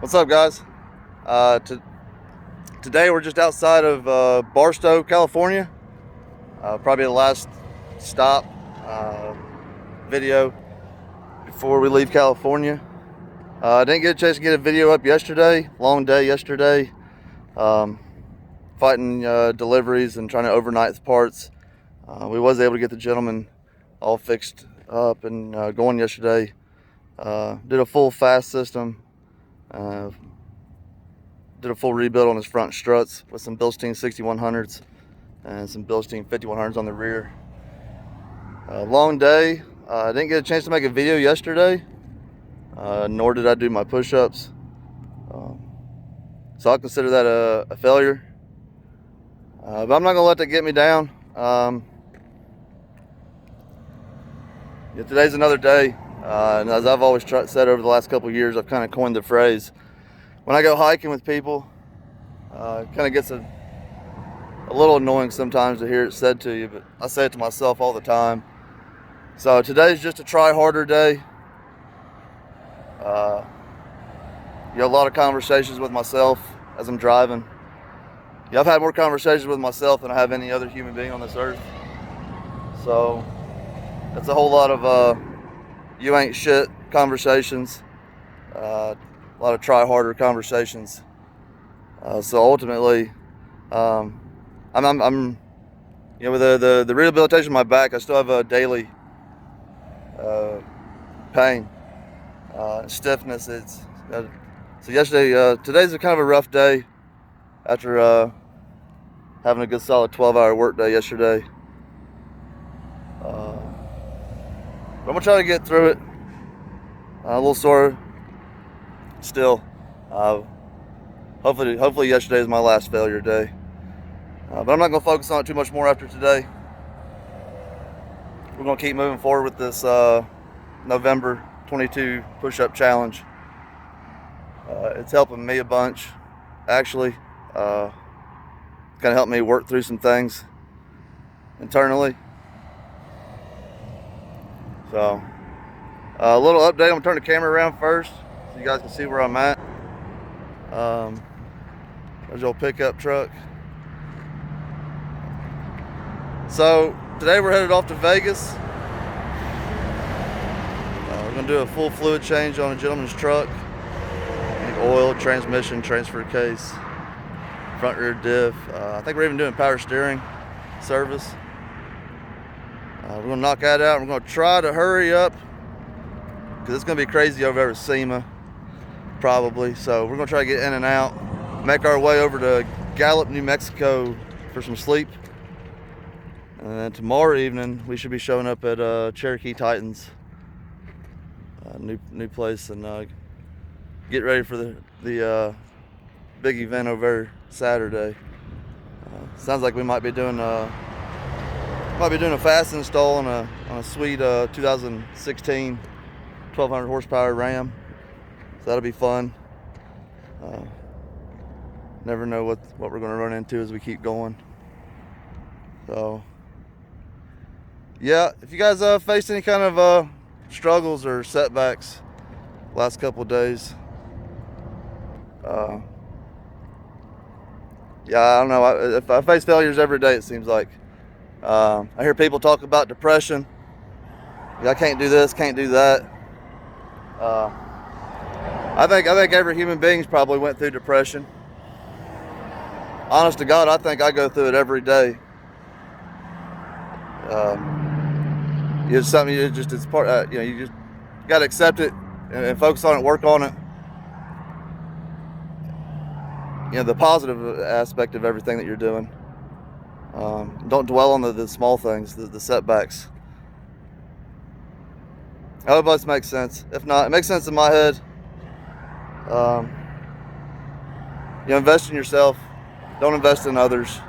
What's up, guys? Today we're just outside of Barstow, California. Probably the last stop video before we leave California. I didn't get a chance to get a video up yesterday. Long day yesterday. Fighting deliveries and trying to overnight the parts. We was able to get the gentleman all fixed up and going yesterday. Did a full fast system. Did a full rebuild on his front struts with some Bilstein 6100s and some Bilstein 5100s on the rear. Long day. I didn't get a chance to make a video yesterday, nor did I do my push-ups. So I'll consider that a failure. But I'm not going to let that get me down. Today's another day. And as I've always said over the last couple of years, I've kind of coined the phrase, when I go hiking with people, it kind of gets a little annoying sometimes to hear it said to you, but I say it to myself all the time. So today's just a try harder day. A lot of conversations with myself as I'm driving. I've had more conversations with myself than I have any other human being on this earth. So that's a whole lot of you ain't shit conversations. A lot of try harder conversations. So ultimately, I'm with the rehabilitation of my back, I still have a daily pain, stiffness. So yesterday, today's kind of a rough day after having a good solid 12-hour work day yesterday. But I'm gonna try to get through it. A little sore still. Hopefully yesterday is my last failure day. But I'm not going to focus on it too much more after today. We're going to keep moving forward with this November 22 push-up challenge. It's helping me a bunch, actually. It's going to help me work through some things internally. So, a little update. I'm going to turn the camera around first so you guys can see where I'm at. There's your pickup truck. So today we're headed off to Vegas. We're going to do a full fluid change on a gentleman's truck. Oil, transmission, transfer case, front rear diff. I think we're even doing power steering service. We're going to knock that out. We're going to try to hurry up because it's going to be crazy over there at SEMA, probably. So we're going to try to get in and out, make our way over to Gallup, New Mexico for some sleep. And then tomorrow evening, we should be showing up at Cherokee Titans, new place, and get ready for the big event over Saturday. Sounds like we might be doing a fast install on a sweet 2016 1200 horsepower Ram. So that'll be fun. Never know what we're going to run into as we keep going. So yeah, if you guys faced any kind of struggles or setbacks last couple of days, yeah, I don't know. I face failures every day, it seems like. I hear people talk about depression. I can't do this, can't do that. I think every human being's probably went through depression. Honest to God, I think I go through it every day. It's something it's part. You just got to accept it and focus on it, work on it. The positive aspect of everything that you're doing. Don't dwell on the small things, the setbacks. I hope this makes sense. If not, it makes sense in my head. Invest in yourself. Don't invest in others.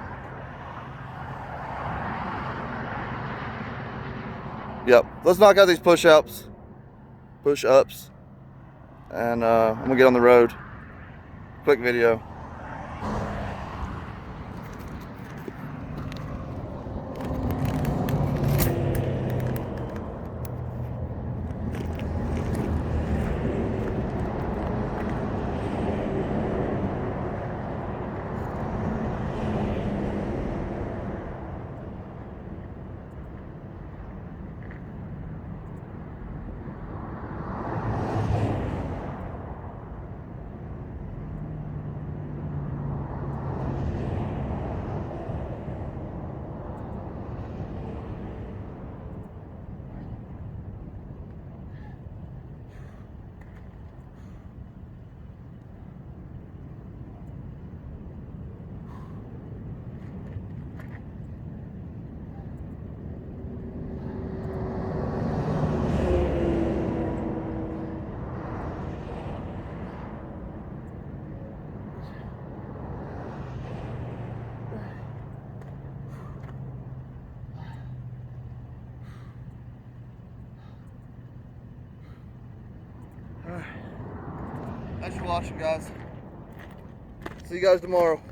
Yep. Let's knock out these push-ups, and I'm gonna get on the road. Quick video. Thanks for watching, guys. See you guys tomorrow.